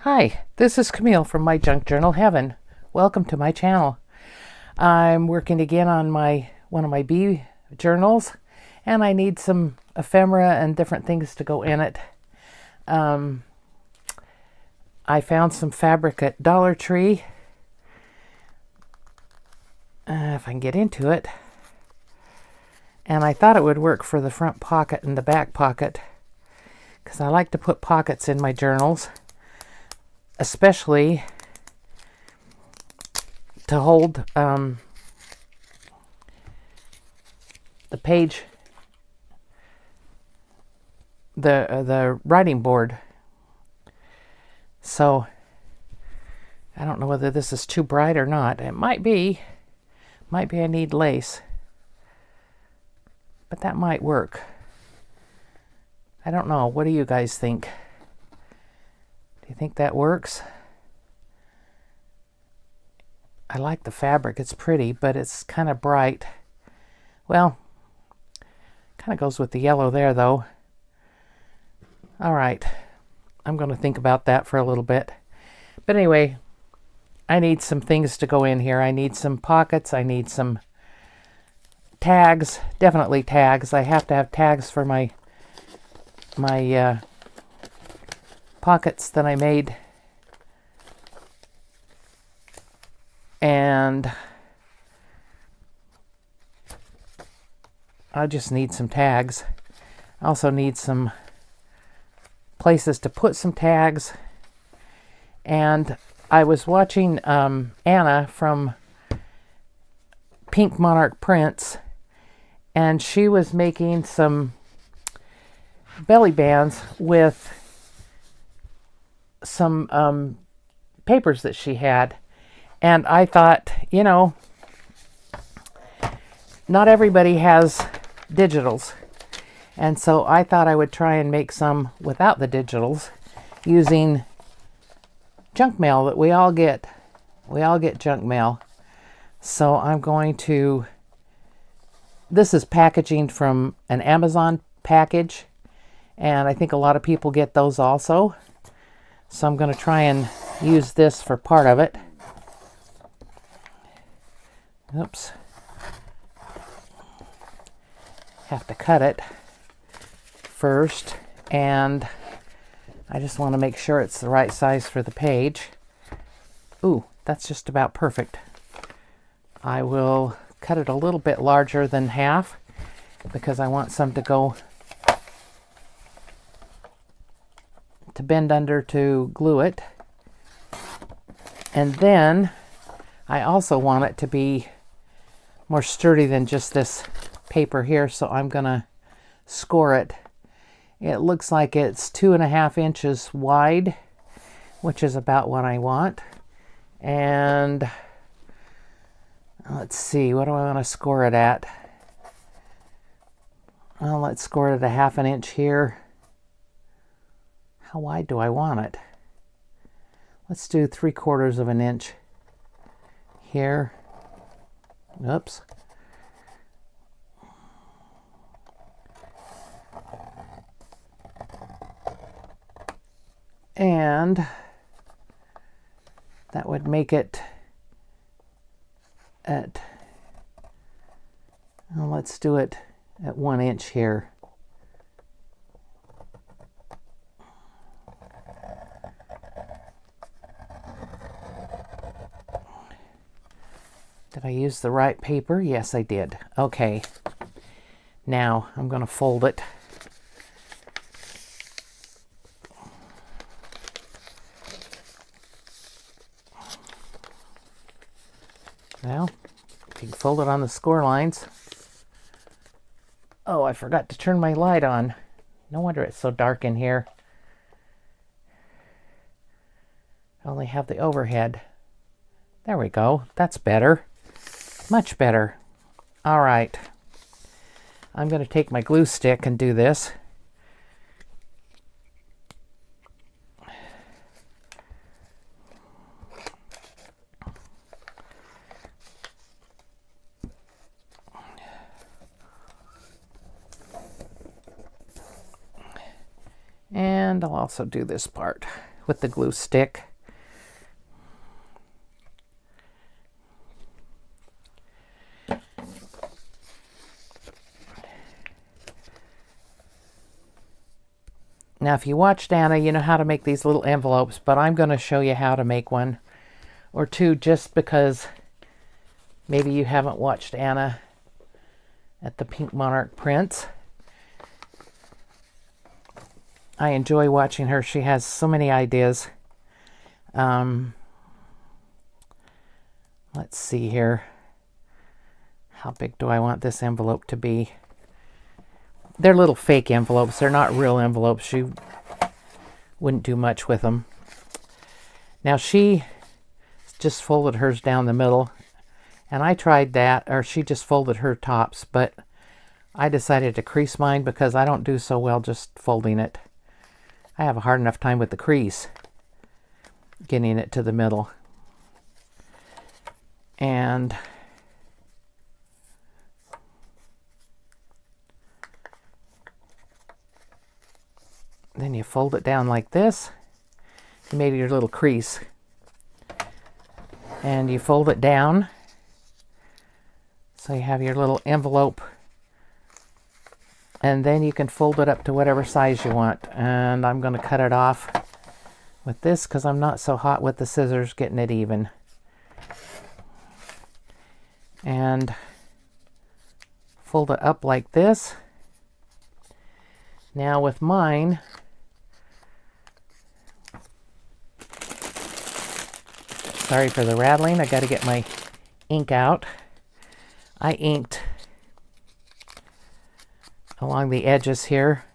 Hi, this is Camille from My Junk Journal Heaven. Welcome to my channel. I'm working again on one of my bee journals, and I need some ephemera and different things to go in it. I found some fabric at Dollar Tree. If I can get into it. And I thought it would work for the front pocket and the back pocket, because I like to put pockets in my journals, especially to hold the page, the writing board. So I don't know whether this is too bright or not. It might be. Might be I need lace, but that might work. I don't know. What do you guys think? Do you think that works? I like the fabric. It's pretty, but it's kind of bright. Well, kind of goes with the yellow there, though. All right. I'm going to think about that for a little bit. But anyway, I need some things to go in here. I need some pockets. I need some tags. Definitely tags. I have to have tags for my pockets that I made. And I just need some tags. I also need some places to put some tags. And I was watching Anna from Pink Monarch Prints, and she was making some belly bands with some papers that she had. And I thought, not everybody has digitals. And so I thought I would try and make some without the digitals using junk mail that we all get. We all get junk mail. So I'm going to, this is packaging from an Amazon package, and I think a lot of people get those also. So I'm going to try and use this for part of it. Oops. Have to cut it first, and I just want to make sure it's the right size for the page. Ooh, that's just about perfect. I will cut it a little bit larger than half because I want some to go to bend under to glue it. And then I also want it to be more sturdy than just this paper here, so I'm gonna score it. It looks like it's 2.5 inches wide, which is about what I want. And let's see, what do I want to score it at? Well, let's score it at 1/2 inch here. How wide do I want it? Let's do 3/4 inch here. Oops. And that would make it at, well, let's do it at 1 inch here. Did I use the right paper? Yes, I did. Okay. Now I'm going to fold it. Well, you can fold it on the score lines. Oh, I forgot to turn my light on. No wonder it's so dark in here. I only have the overhead. There we go. That's better. Much better. All right. I'm going to take my glue stick and do this. And I'll also do this part with the glue stick. Now, if you watched Anna, you know how to make these little envelopes, but I'm going to show you how to make one or two just because maybe you haven't watched Anna at the Pink Monarch Prints. I enjoy watching her. She has so many ideas. Let's see here. How big do I want this envelope to be? They're little fake envelopes. They're not real envelopes. She wouldn't do much with them. Now she just folded hers down the middle, and I tried that, or she just folded her tops, but I decided to crease mine because I don't do so well just folding it. I have a hard enough time with the crease getting it to the middle. And then you fold it down like this. You made your little crease. And you fold it down. So you have your little envelope. And then you can fold it up to whatever size you want. And I'm going to cut it off with this because I'm not so hot with the scissors getting it even. And fold it up like this. Now with mine, sorry for the rattling, I got to get my ink out. I inked along the edges here.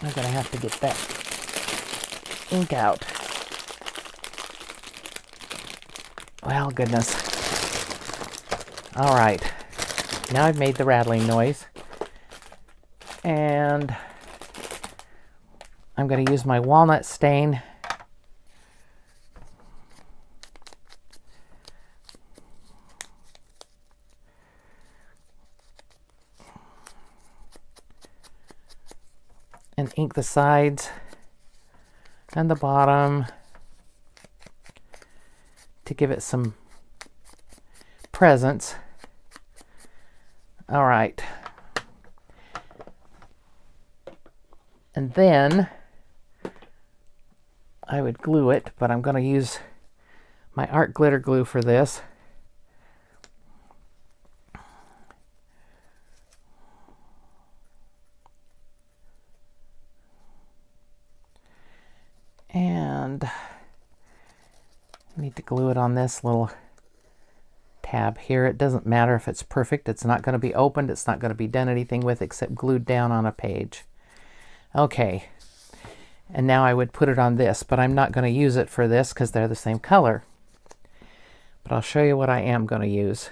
I'm going to have to get that ink out. Well, goodness. All right. Now I've made the rattling noise. And I'm going to use my walnut stain. And ink the sides and the bottom to give it some presence. All right. And then I would glue it, but I'm going to use my art glitter glue for this. And I need to glue it on this little tab here. It doesn't matter if it's perfect. It's not going to be opened. It's not going to be done anything with except glued down on a page. Okay. And now I would put it on this, but I'm not going to use it for this because they're the same color. But I'll show you what I am going to use.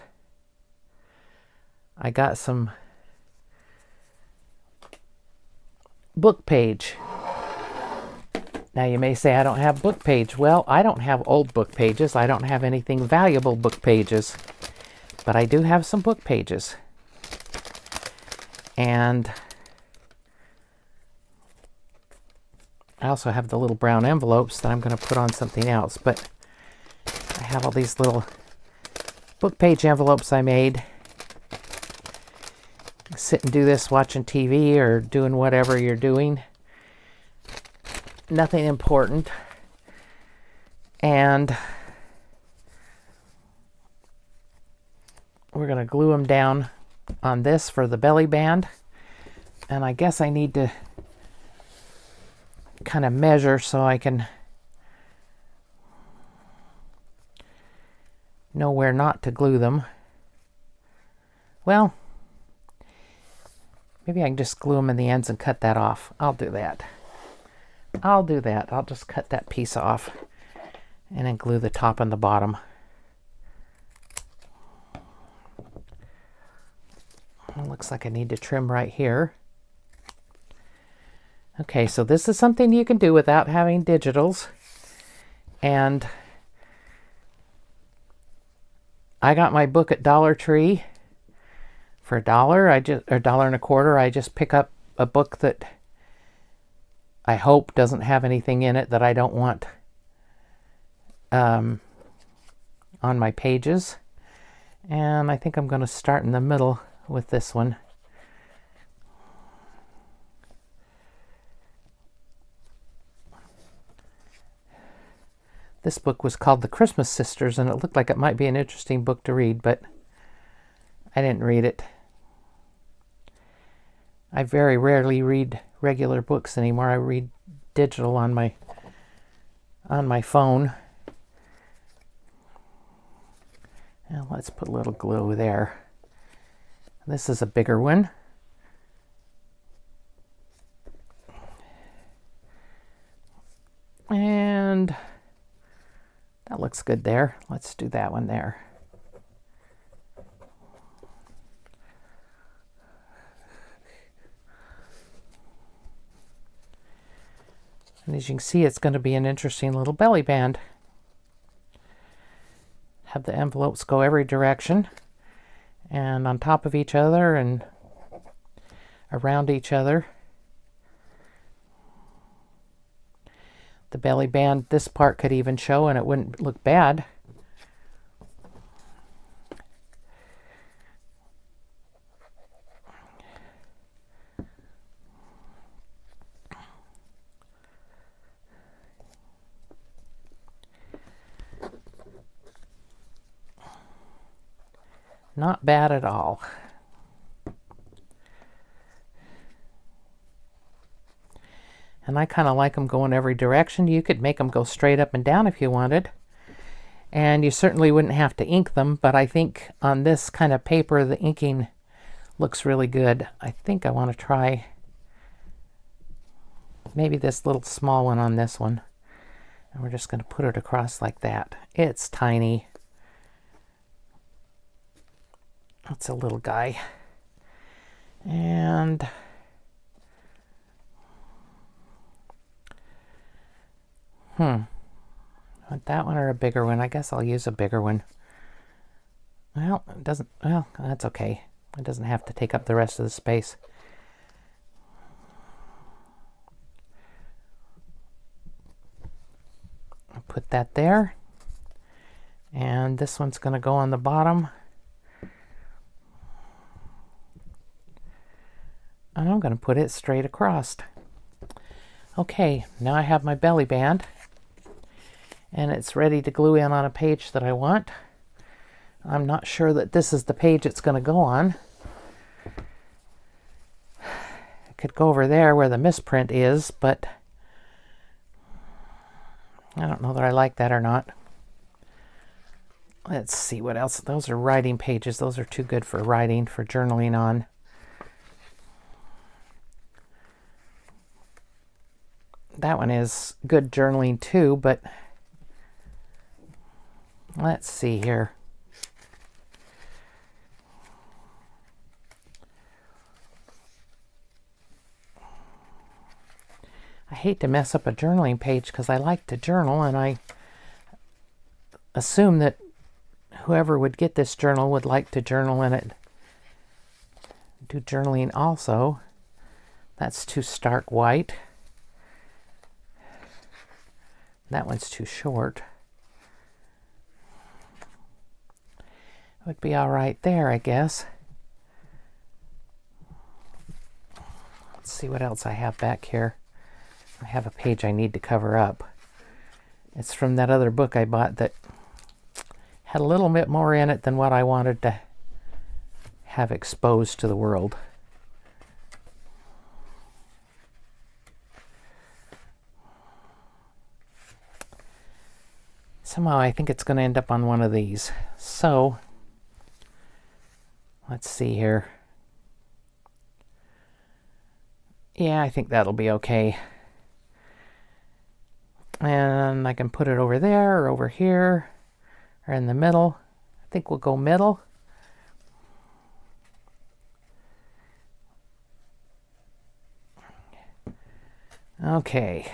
I got some book page. Now you may say I don't have book page. Well, I don't have old book pages. I don't have anything valuable book pages. But I do have some book pages. And I also have the little brown envelopes that I'm going to put on something else. But I have all these little book page envelopes I made. Sit and do this watching TV or doing whatever you're doing. Nothing important. And we're going to glue them down on this for the belly band. And I guess I need to kind of measure so I can know where not to glue them. Well, maybe I can just glue them in the ends and cut that off. I'll do that. I'll just cut that piece off and then glue the top and the bottom. It looks like I need to trim right here. Okay, so this is something you can do without having digitals. And I got my book at Dollar Tree for $1. Or $1.25. I just pick up a book that I hope doesn't have anything in it that I don't want on my pages. And I think I'm going to start in the middle with this one. This book was called The Christmas Sisters, and it looked like it might be an interesting book to read, but I didn't read it. I very rarely read regular books anymore. I read digital on my phone. Now let's put a little glue there. This is a bigger one. And that looks good there. Let's do that one there. And as you can see, it's going to be an interesting little belly band. Have the envelopes go every direction and on top of each other and around each other. The belly band, this part could even show and it wouldn't look bad. Not bad at all. And I kind of like them going every direction. You could make them go straight up and down if you wanted. And you certainly wouldn't have to ink them, but I think on this kind of paper, the inking looks really good. I think I want to try maybe this little small one on this one. And we're just going to put it across like that. It's tiny. That's a little guy. And want that one or a bigger one? I guess I'll use a bigger one. Well, it doesn't, well, that's okay. It doesn't have to take up the rest of the space. I'll put that there. And this one's going to go on the bottom. And I'm going to put it straight across. Okay, now I have my belly band. And it's ready to glue in on a page that I want. I'm not sure that this is the page it's going to go on. It could go over there where the misprint is, but I don't know that I like that or not. Let's see what else. Those are writing pages. Those are too good for writing, for journaling on. That one is good journaling too, but let's see here. I hate to mess up a journaling page because I like to journal, and I assume that whoever would get this journal would like to journal in it. Do journaling also. That's too stark white. That one's too short. Would be all right there, I guess. Let's see what else I have back here. I have a page I need to cover up. It's from that other book I bought that had a little bit more in it than what I wanted to have exposed to the world. Somehow I think it's going to end up on one of these. So, let's see here. Yeah, I think that'll be okay. And I can put it over there or over here or in the middle. I think we'll go middle. Okay.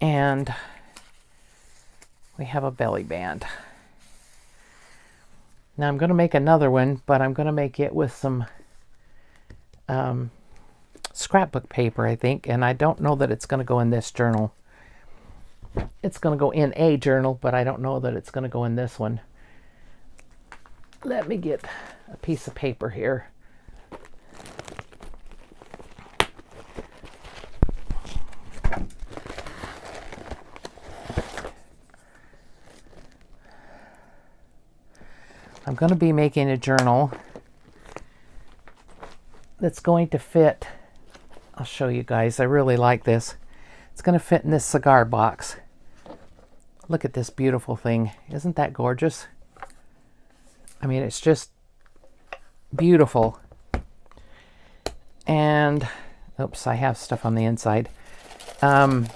And we have a belly band. Now I'm going to make another one, but I'm going to make it with some scrapbook paper, I think, and I don't know that it's going to go in this journal. It's going to go in a journal, but I don't know that it's going to go in this one. Let me get a piece of paper here. I'm going to be making a journal that's going to fit. I'll show you guys. I really like this. It's going to fit in this cigar box. Look at this beautiful thing. Isn't that gorgeous? I mean, it's just beautiful. And, oops, I have stuff on the inside. The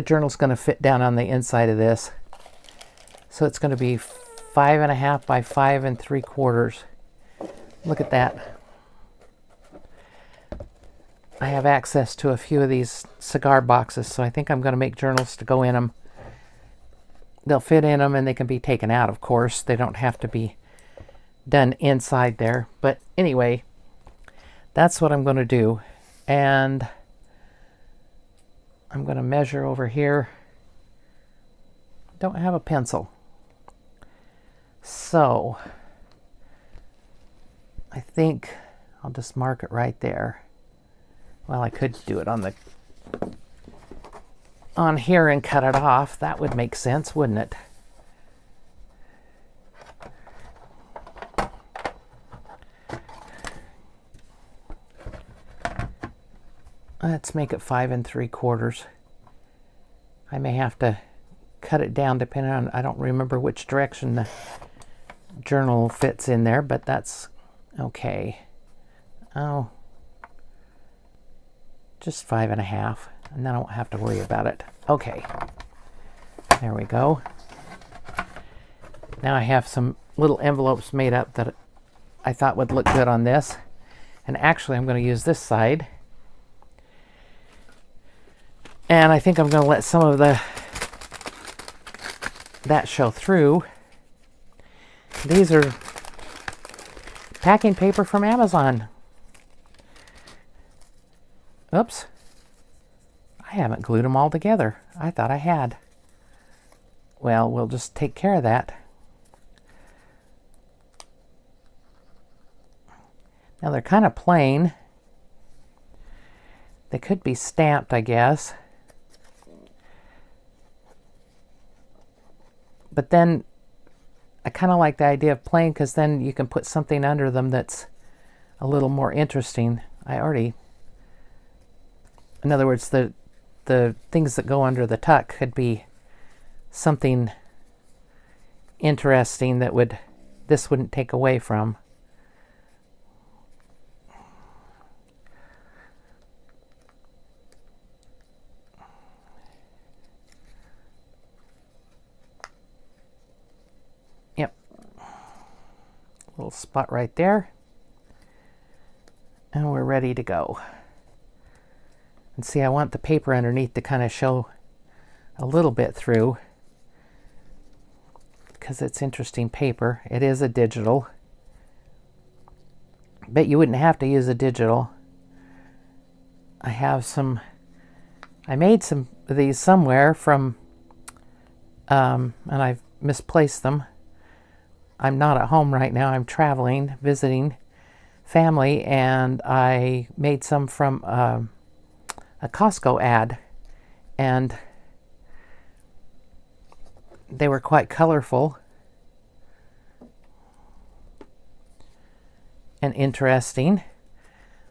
journal's going to fit down on the inside of this. So it's going to be 5.5 by 5 3/4. Look at that. I have access to a few of these cigar boxes, so I think I'm going to make journals to go in them. They'll fit in them and they can be taken out, of course. They don't have to be done inside there. But anyway, that's what I'm going to do. And I'm going to measure over here. Don't have a pencil. So I think I'll just mark it right there. Well, I could do it on here and cut it off. That would make sense, wouldn't it? Let's make it 5 3/4. I may have to cut it down depending on, I don't remember which direction the journal fits in there, but that's okay. Oh, just 5.5, and then I won't have to worry about it. Okay, there we go. Now I have some little envelopes made up that I thought would look good on this. And actually I'm going to use this side. And I think I'm going to let some of that show through. These are packing paper from Amazon. Oops. I haven't glued them all together. I thought I had. Well, we'll just take care of that. Now they're kind of plain. They could be stamped, I guess. But then I kind of like the idea of plain because then you can put something under them that's a little more interesting. In other words, the things that go under the tuck could be something interesting that this wouldn't take away from. Yep. Little spot right there. And we're ready to go. And see, I want the paper underneath to kind of show a little bit through because it's interesting paper. It is a digital. Bet you wouldn't have to use a digital. I made some of these somewhere from, and I've misplaced them. I'm not at home right now. I'm traveling, visiting family, and I made some from a Costco ad, and they were quite colorful and interesting.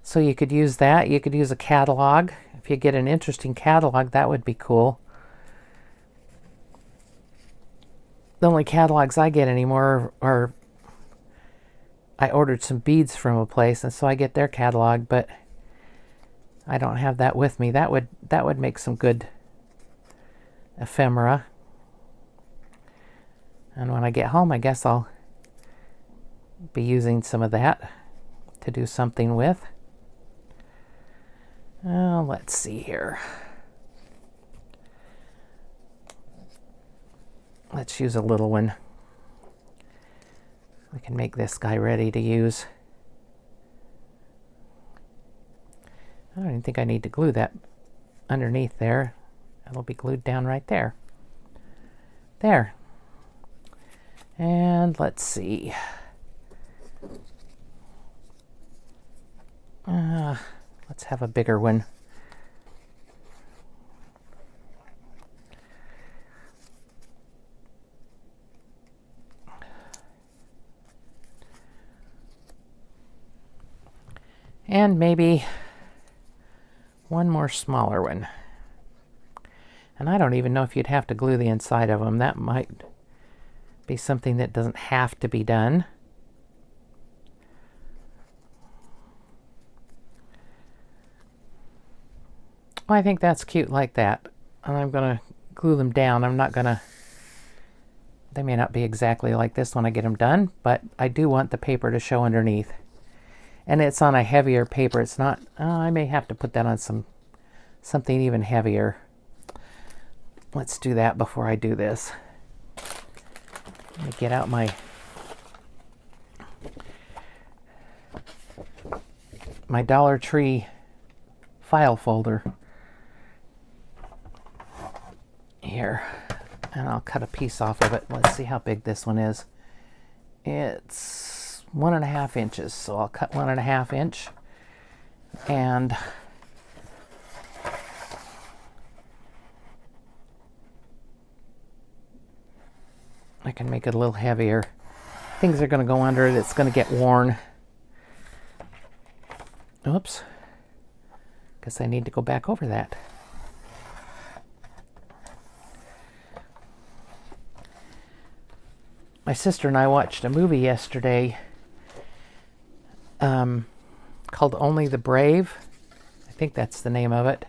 So you could use that. You could use a catalog. If you get an interesting catalog, that would be cool. The only catalogs I get anymore are I ordered some beads from a place, and so I get their catalog, but I don't have that with me. That would make some good ephemera. And when I get home, I guess I'll be using some of that to do something with. Let's see here. Let's use a little one. We can make this guy ready to use. I don't even think I need to glue that underneath there. It'll be glued down right there. There. And let's see. Let's have a bigger one. And maybe one more smaller one. And I don't even know if you'd have to glue the inside of them. That might be something that doesn't have to be done. I think that's cute like that. And I'm going to glue them down. I'm not going to, they may not be exactly like this when I get them done, but I do want the paper to show underneath. And it's on a heavier paper. It's not, I may have to put that on something even heavier. Let's do that before I do this. Let me get out my Dollar Tree file folder here, and I'll cut a piece off of it. Let's see how big this one is. It's 1.5 inches, so I'll cut 1.5 inch, and I can make it a little heavier. Things are going to go under it. It's going to get worn. Oops. Guess I need to go back over that. My sister and I watched a movie yesterday called Only the Brave. I think that's the name of it.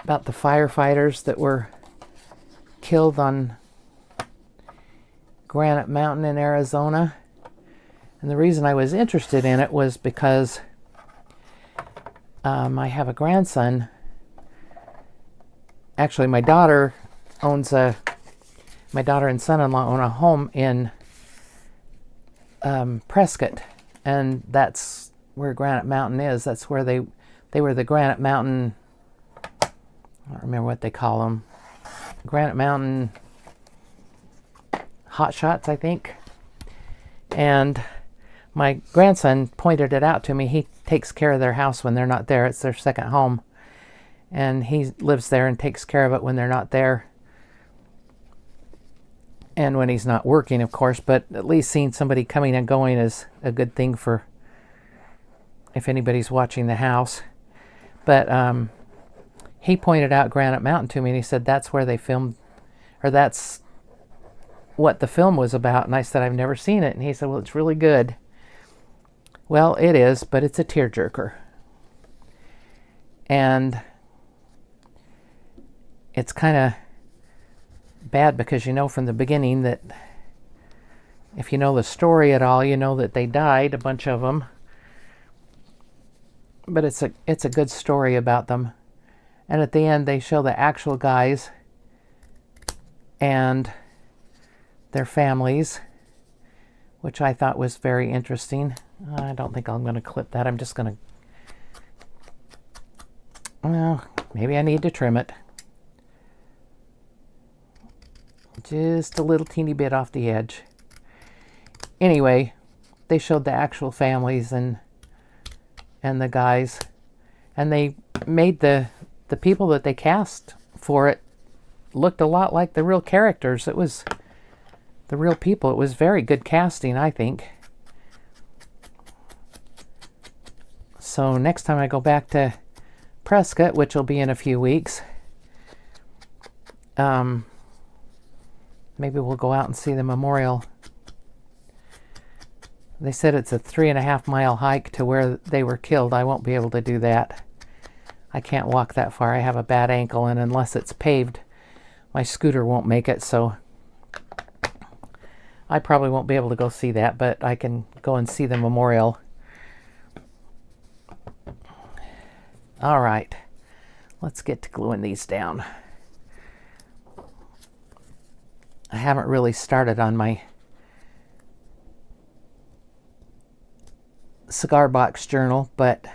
About the firefighters that were killed on Granite Mountain in Arizona. And the reason I was interested in it was because I have a grandson. Actually, my daughter and son-in-law own a home in Prescott, and that's where Granite Mountain is. That's where they were the Granite Mountain, I don't remember what they call them, Granite Mountain hot shots, I think. And my grandson pointed it out to me. He takes care of their house when they're not there. It's their second home, and he lives there and takes care of it when they're not there, and when he's not working, of course. But at least seeing somebody coming and going is a good thing for if anybody's watching the house. But he pointed out Granite Mountain to me, and he said that's where they filmed, or that's what the film was about. And I said, I've never seen it. And he said, well, it's really good. Well, it is, but it's a tearjerker. And it's kind of bad because you know from the beginning that if you know the story at all, you know that they died, a bunch of them. But it's a good story about them. And at the end, they show the actual guys and their families, which I thought was very interesting. I don't think I'm going to clip that. I'm just going to, well, maybe I need to trim it. Just a little teeny bit off the edge. Anyway, they showed the actual families and the guys, and they made the people that they cast for it looked a lot like the real characters. It was the real people. It was very good casting, I think. So next time I go back to Prescott, which will be in a few weeks, maybe we'll go out and see the memorial. They said it's a 3.5-mile hike to where they were killed. I won't be able to do that. I can't walk that far. I have a bad ankle, and unless it's paved, my scooter won't make it, so I probably won't be able to go see that, but I can go and see the memorial. All right, let's get to gluing these down. I haven't really started on my cigar box journal, but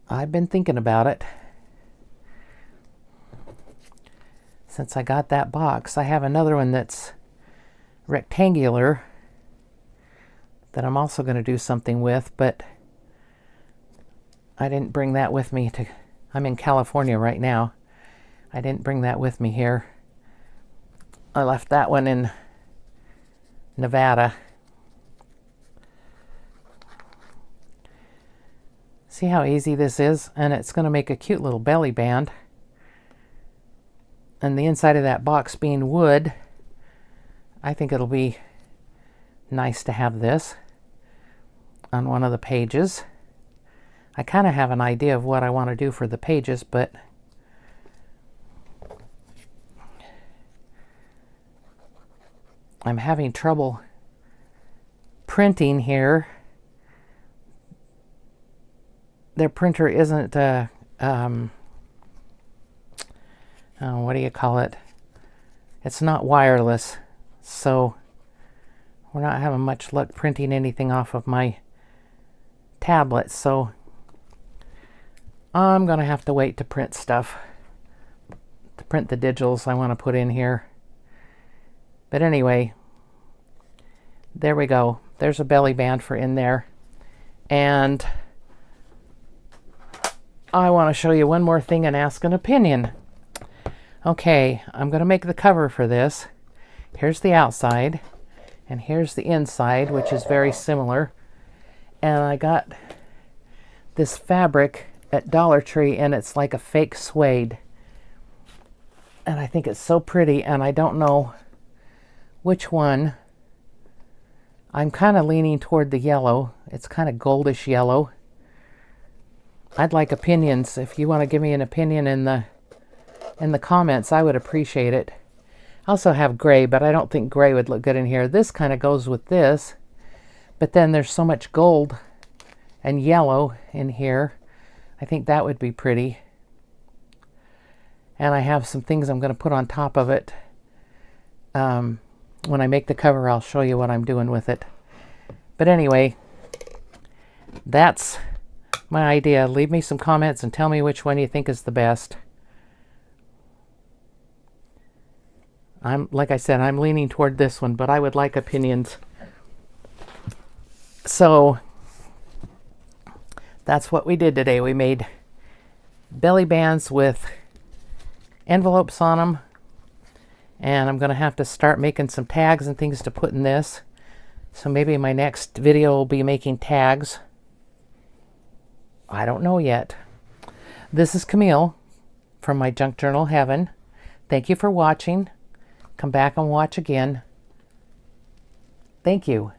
I've been thinking about it. Since I got that box, I have another one that's rectangular that I'm also going to do something with, but I didn't bring that with me to... I'm in California right now. I didn't bring that with me here. I left that one in Nevada. See how easy this is? And it's going to make a cute little belly band. And the inside of that box being wood, I think it'll be nice to have this on one of the pages. I kind of have an idea of what I want to do for the pages, but I'm having trouble printing here. Their printer isn't what do you call it? It's not wireless, so we're not having much luck printing anything off of my tablet, so I'm gonna have to wait to print stuff, to print the digitals I want to put in here. But anyway, there we go. There's a belly band for in there. And I want to show you one more thing and ask an opinion. Okay, I'm going to make the cover for this. Here's the outside, and here's the inside, which is very similar. And I got this fabric at Dollar Tree, and it's like a fake suede. And I think it's so pretty, and I don't know which one. I'm kind of leaning toward the yellow. It's kind of goldish yellow. I'd like opinions. If you want to give me an opinion in the comments, I would appreciate it. I also have gray, but I don't think gray would look good in here. This kind of goes with this, but then there's so much gold and yellow in here. I think that would be pretty. And I have some things I'm going to put on top of it. When I make the cover, I'll show you what I'm doing with it. But anyway, that's my idea. Leave me some comments and tell me which one you think is the best. Like I said, I'm leaning toward this one, but I would like opinions. So that's what we did today. We made belly bands with envelopes on them. And I'm going to have to start making some tags and things to put in this. So maybe my next video will be making tags. I don't know yet. This is Camille from my Junk Journal Heaven. Thank you for watching. Come back and watch again. Thank you.